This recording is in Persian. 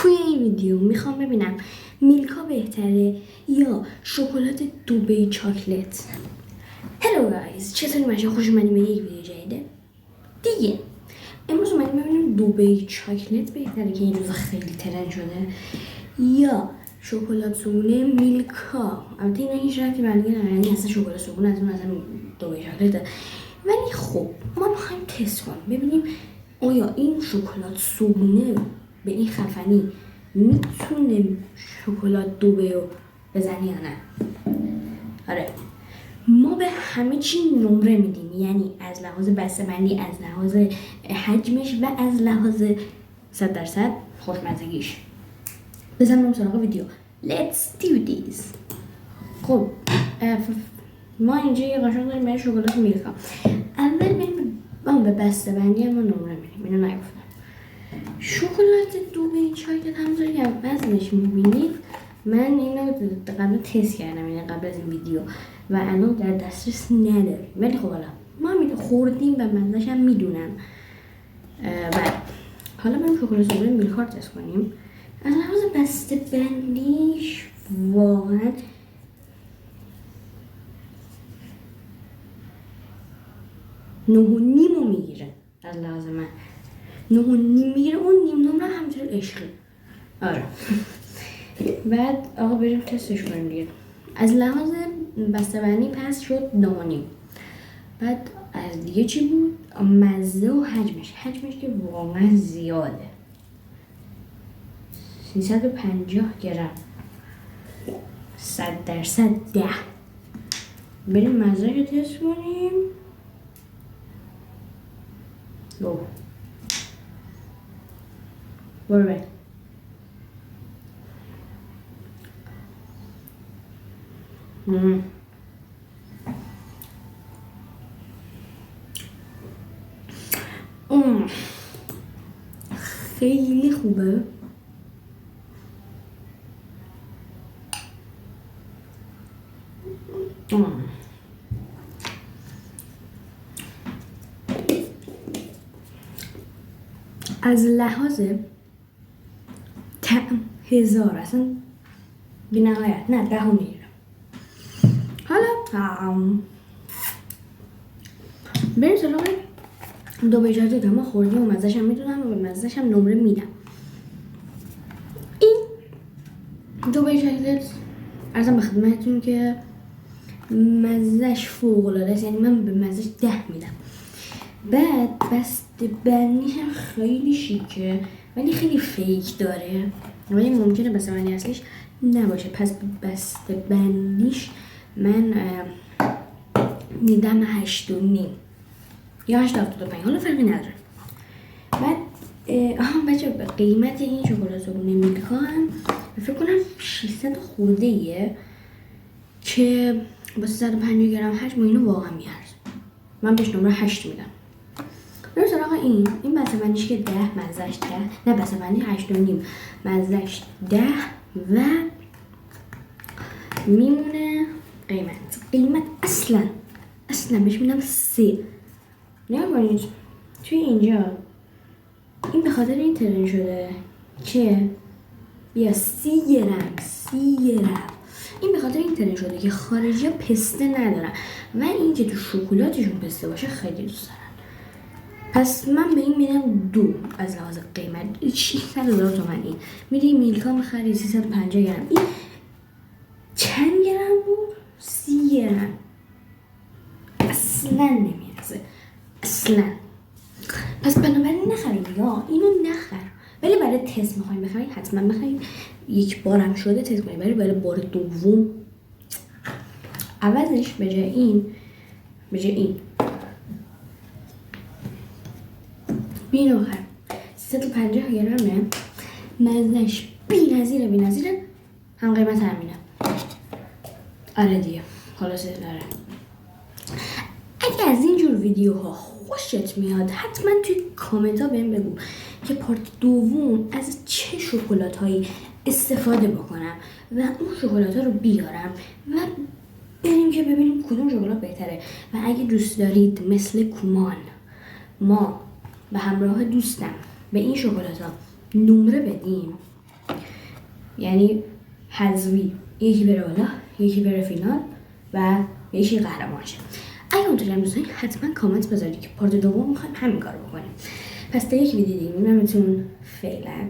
توی این ویدیو میخوام ببینم میلکا بهتره یا شکلات دبی چاکلت. هلو گایز، چطوری بچه‌ها؟ خوش اومدیم به یک ویدیو جدیده دیگه. امروز اومدیم ببینیم دبی چاکلت بهتره که این روزا خیلی ترند شده یا شکلات صبونه میلکا. البته اینا هیچ ربطی به هم دیگه ندارن، یعنی اصلا شکلات صبونه از اون اصلا دبی چاکلته. ولی خب ما میخوایم تست کنیم ببینیم آیا این شکلات صبونه به این خفنی میتونه شکلات دبی رو بزنی یا نه. آره، ما به همه چی نمره میدیم، یعنی از لحاظ بسته‌بندی، از لحاظ حجمش و از لحاظ 100% خوشمزگیش. بزنیم سراغ ویدیو. Let's do this. خب ما اینجا یه قاشق داریم برای شکلات میلکا. اول بریم به بسته‌بندی ما نمره میدیم. اینو نگفتم. شکلات دبی چاکلت همونطوری که وزنش میبینید، من اینو قبلا تست کردم، یعنی قبل از این ویدیو، و الان در دسترس نداریم. ولی خب حالا ما خوردیم و مزه‌ش هم میدونم. و حالا بریم شکلات صبونه میلکا رو تست کنیم. از لحاظ بسته‌بندیش واقعا نه و نیم رو میگیره. از لحاظ من 9.5 میگیره، اون نیم نمره همینطور عشقی. آره. بعد آقا بریم تستش کنیم دیگه. از لحاظ بسته‌بندی پس شد 9.5. بعد از دیگه چی بود؟ مزه و حجمش که واقعا زیاده. 350 گرم، 100% 10. بریم مزه رو تست کنیم. برو بریم. خیلی خوبه. از لحاظ طعم 1000 اصلا بی نهایت، نه 10 میگیرم. حالا بریم سراغ دبی چاکلت. ما خوردیم و مزه‌ش هم میدونم و به مزه‌ش هم نمره میدم. این دبی چاکلت ارزم به خدمتتون که مزه‌ش فوق‌العاده است، یعنی من به مزه‌ش 10 میدم. بعد بسته‌بندیش هم خیلی شیکه ولی خیلی فیک داره، ولی ممکنه بسته‌بندی اصلیش نباشه. پس بسته‌بندیش من میدم 8.5 یا 8.75، حالا فرقی نداره. بعد بچه به قیمت این شکلات صبونه میلکا هم فکر کنم 600 خورده ایه که با 350 گرم حجم اینو واقعا میارزه. من بهش نمره 8 میدم. بریم سراغ این بسته‌بندیش که 10، مزه‌ش 10، نه بسته‌بندی 8.5، مزه‌ش 10 و میمونه قیمت اصلا بهش میدم 3. نگاه کنید توی اینجا این به خاطر این ترند شده که بیا 30 گرم. این به خاطر این ترند شده که خارجی ها پسته ندارن و این که تو شکلاتشون پسته باشه خیلی دوست دارن. پس من به این میدم 2 از لحاظ قیمت. 600,000 تومان این میری میلکا میخری 350 گرم. این چند گرم بود؟ 30 گرم. اصلا نمیرسه اصلا. پس بنابراین نخرید یا اینو نخر. ولی برای تست میخوایم بخرید حتما بخرید. یک بارم شده تست کنید، ولی برای بار دوم عوضش به جای این بینو خر 350 گرمه. مزهش بی‌نظیره. هم قیمت همینه. آره دیگه خلاصه داره. اگه از اینجور ویدیوها خوشت میاد حتما توی کامنت ها بهم بگو که پارت دوم از چه شکلات هایی استفاده بکنم و اون شکلات ها رو بیارم و بریم که ببینیم کدوم شکلات بهتره. و اگه دوست دارید مثل کومان ما به همراه دوستم به این شکلات ها نمره بدیم، یعنی حذوی، یکی بره بالا یکی بره فینال و یکی قهرمان شه. اگه اونطوری هم دوستان حتما کامنت بذارید که پارت دوم میخوایم همین کارو بکنیم. پس تا یک ویدیو دیگه میبینمتون. فعلا